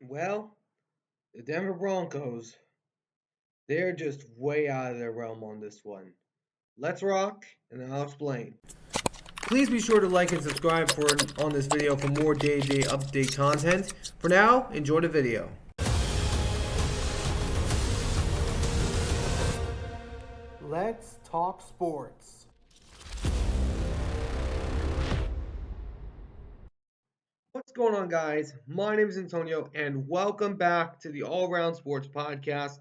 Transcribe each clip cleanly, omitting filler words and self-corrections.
Well, the Denver Broncos, they're just way out of their realm on this one. Let's rock, and I'll explain. Please be sure to like and subscribe on this video for more day-to-day update content. For now, enjoy the video. Let's talk sports. What's going on, guys? My name is Antonio, and welcome back to the All Around Sports Podcast.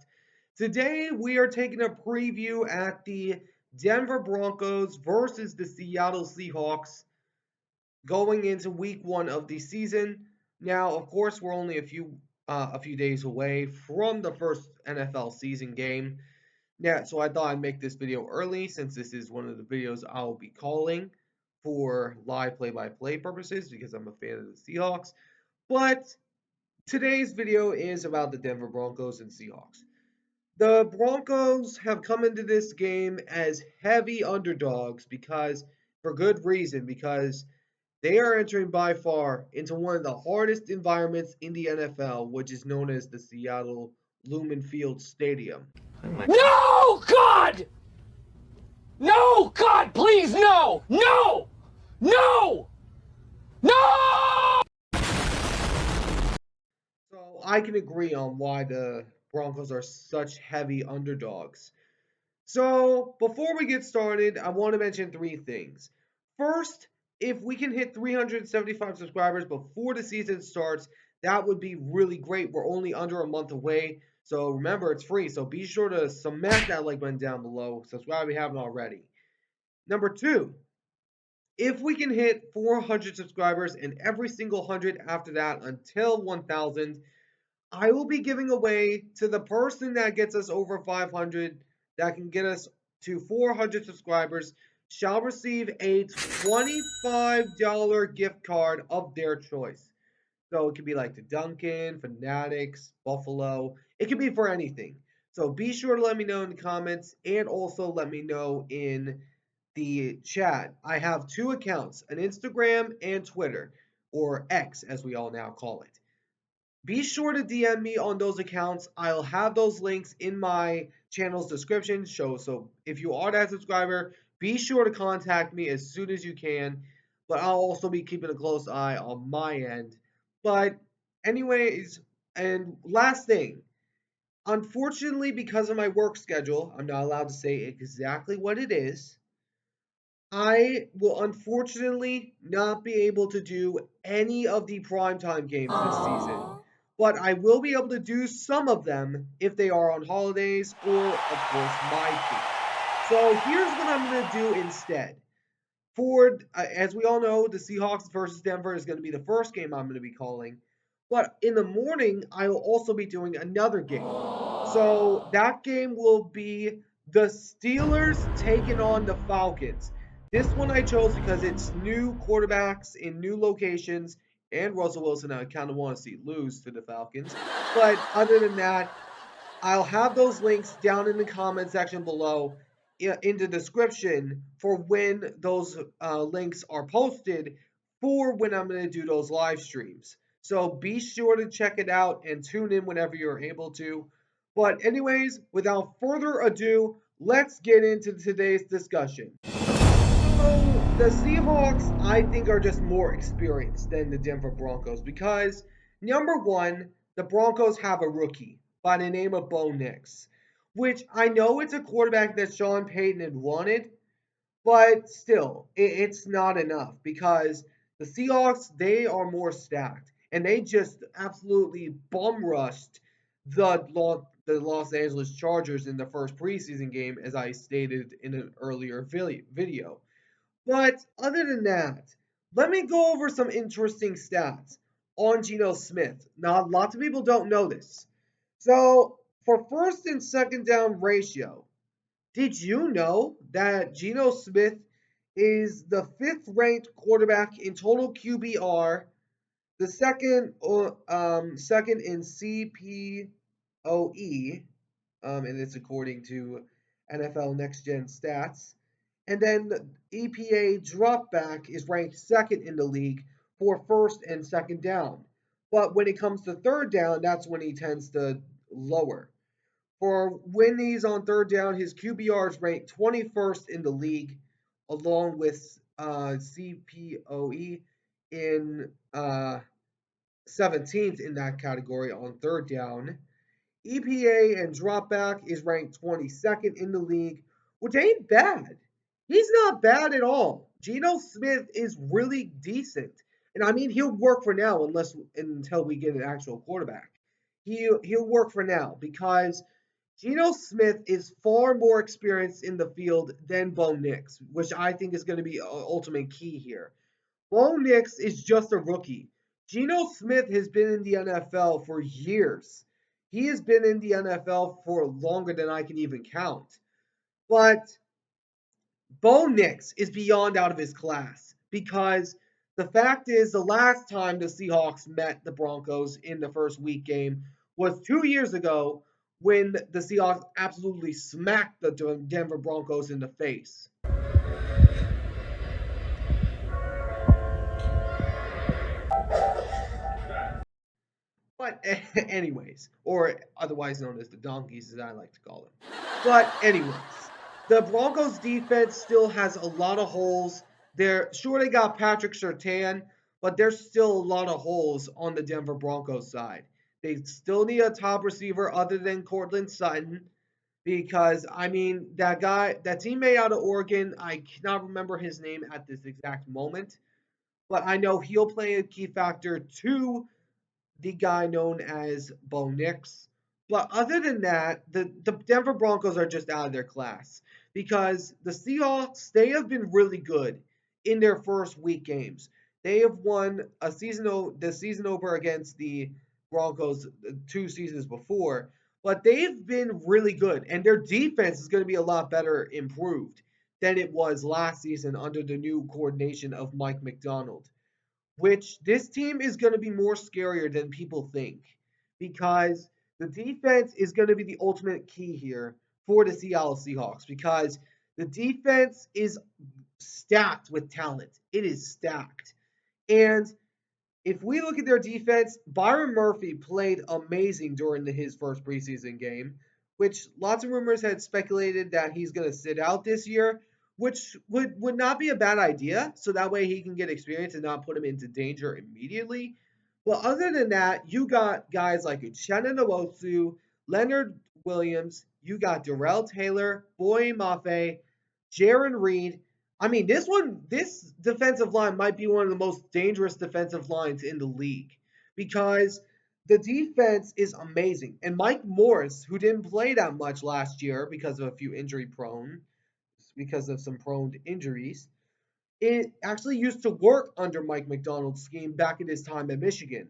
Today, we are taking a preview at the Denver Broncos versus the Seattle Seahawks going into Week 1 of the season. Now, of course, we're only a few days away from the first NFL season game. Yeah, so I thought I'd make this video early since this is one of the videos I'll be calling for live play-by-play purposes because I'm a fan of the Seahawks. But today's video is about the Denver Broncos and Seahawks. The Broncos have come into this game as heavy underdogs for good reason, because they are entering by far into one of the hardest environments in the NFL, which is known as the Seattle Lumen Field Stadium. No, God! No, God, please, no! No! No! No! So I can agree on why the Broncos are such heavy underdogs. So before we get started, I want to mention three things. First, if we can hit 375 subscribers before the season starts, that would be really great. We're only under a month away. So remember, it's free. So be sure to smack that like button down below. Subscribe if you haven't already. Number two, if we can hit 400 subscribers and every single 100 after that until 1,000, I will be giving away to the person that gets us over 500, that can get us to 400 subscribers, shall receive a $25 gift card of their choice. So it could be like the Dunkin', Fanatics, Buffalo. It could be for anything. So be sure to let me know in the comments, and also let me know in the chat. I have two accounts, an Instagram and Twitter, or X as we all now call it. Be sure to DM me on those accounts. I'll have those links in my channel's description. So if you are that subscriber, be sure to contact me as soon as you can. But I'll also be keeping a close eye on my end. But anyways, and last thing, unfortunately, because of my work schedule, I'm not allowed to say exactly what it is. I will unfortunately not be able to do any of the primetime games this season, but I will be able to do some of them if they are on holidays or, of course, my team. So here's what I'm going to do instead. As we all know, the Seahawks versus Denver is going to be the first game I'm going to be calling. But in the morning, I will also be doing another game. So that game will be the Steelers taking on the Falcons. This one I chose because it's new quarterbacks in new locations, and Russell Wilson I kind of want to see lose to the Falcons. But other than that, I'll have those links down in the comment section below in the description for when those links are posted for when I'm going to do those live streams. So be sure to check it out and tune in whenever you're able to. But, anyways, without further ado, let's get into today's discussion. So, the Seahawks, I think, are just more experienced than the Denver Broncos because, number one, the Broncos have a rookie by the name of Bo Nix, which I know it's a quarterback that Sean Payton had wanted, but still, it's not enough because the Seahawks, they are more stacked, and they just absolutely bum rushed the Los Angeles Chargers in the first preseason game, as I stated in an earlier video. But other than that, let me go over some interesting stats on Geno Smith. Now, lots of people don't know this. So, for first and second down ratio, did you know that Geno Smith is the fifth ranked quarterback in total QBR, the second in CPOE, and it's according to NFL Next Gen Stats. And then EPA dropback is ranked second in the league for first and second down. But when it comes to third down, that's when he tends to lower. For when he's on third down, his QBR is ranked 21st in the league, along with CPOE in 17th in that category on third down. EPA and dropback is ranked 22nd in the league, which ain't bad. He's not bad at all. Geno Smith is really decent. And I mean, he'll work for now until we get an actual quarterback. He'll work for now because Geno Smith is far more experienced in the field than Bo Nix, which I think is going to be ultimate key here. Bo Nix is just a rookie. Geno Smith has been in the NFL for years. He has been in the NFL for longer than I can even count. But Bo Nix is beyond out of his class because the fact is, the last time the Seahawks met the Broncos in the first week game was 2 years ago when the Seahawks absolutely smacked the Denver Broncos in the face. But anyways, or otherwise known as the Donkeys, as I like to call them. But anyways, the Broncos defense still has a lot of holes. They're sure they got Patrick Surtain, but there's still a lot of holes on the Denver Broncos side. They still need a top receiver other than Cortland Sutton because I mean that teammate out of Oregon, I cannot remember his name at this exact moment, but I know he'll play a key factor to the guy known as Bo Nix. But other than that, the Denver Broncos are just out of their class because the Seahawks, they have been really good in their first week games. They have won the season over against the Broncos 2 seasons before, but they've been really good, and their defense is going to be a lot better improved than it was last season under the new coordination of Mike McDonald, which this team is going to be more scarier than people think because the defense is going to be the ultimate key here for the Seattle Seahawks because the defense is stacked with talent. It is stacked. And if we look at their defense, Byron Murphy played amazing during his first preseason game, which lots of rumors had speculated that he's going to sit out this year, which would not be a bad idea. So that way he can get experience and not put him into danger immediately. Well, other than that, you got guys like Uchenna Nwosu, Leonard Williams, you got Darrell Taylor, Boy Mafe, Jaron Reed. I mean, this defensive line might be one of the most dangerous defensive lines in the league because the defense is amazing. And Mike Morris, who didn't play that much last year because of some prone injuries, it actually used to work under Mike McDonald's scheme back in his time at Michigan.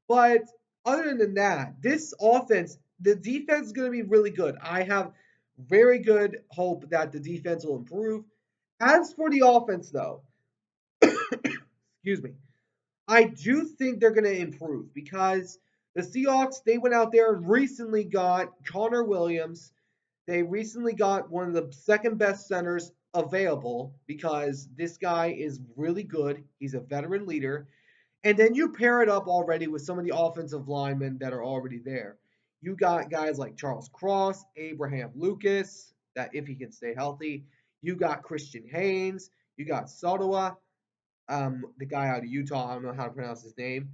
But other than that, this offense, the defense is going to be really good. I have very good hope that the defense will improve. As for the offense, though, excuse me, I do think they're going to improve because the Seahawks, they went out there and recently got Connor Williams. They recently got one of the second best centers available because this guy is really good. He's a veteran leader. And then you pair it up already with some of the offensive linemen that are already there. You got guys like Charles Cross, Abraham Lucas, that if he can stay healthy. You got Christian Haynes. You got Sotoa, the guy out of Utah. I don't know how to pronounce his name.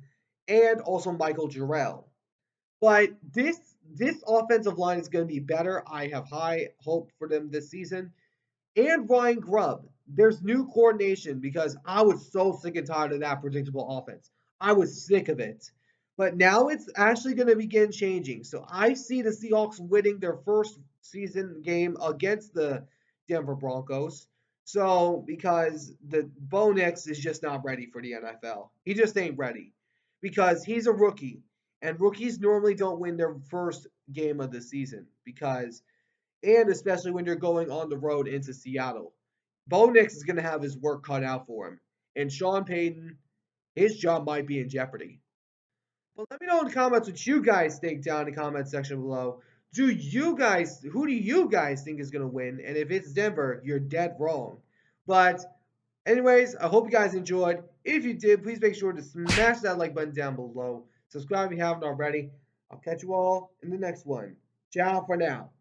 And also Michael Jarrell. But this offensive line is going to be better. I have high hope for them this season. And Ryan Grubb. There's new coordination because I was so sick and tired of that predictable offense. I was sick of it. But now it's actually going to begin changing. So I see the Seahawks winning their first season game against the Denver Broncos. So because the Bo Nix is just not ready for the NFL. He just ain't ready because he's a rookie. And rookies normally don't win their first game of the season because and especially when you're going on the road into Seattle. Bo Nix is going to have his work cut out for him. And Sean Payton, his job might be in jeopardy. But let me know in the comments what you guys think down in the comment section below. Who do you guys think is going to win? And if it's Denver, you're dead wrong. But anyways, I hope you guys enjoyed. If you did, please make sure to smash that like button down below. Subscribe if you haven't already. I'll catch you all in the next one. Ciao for now.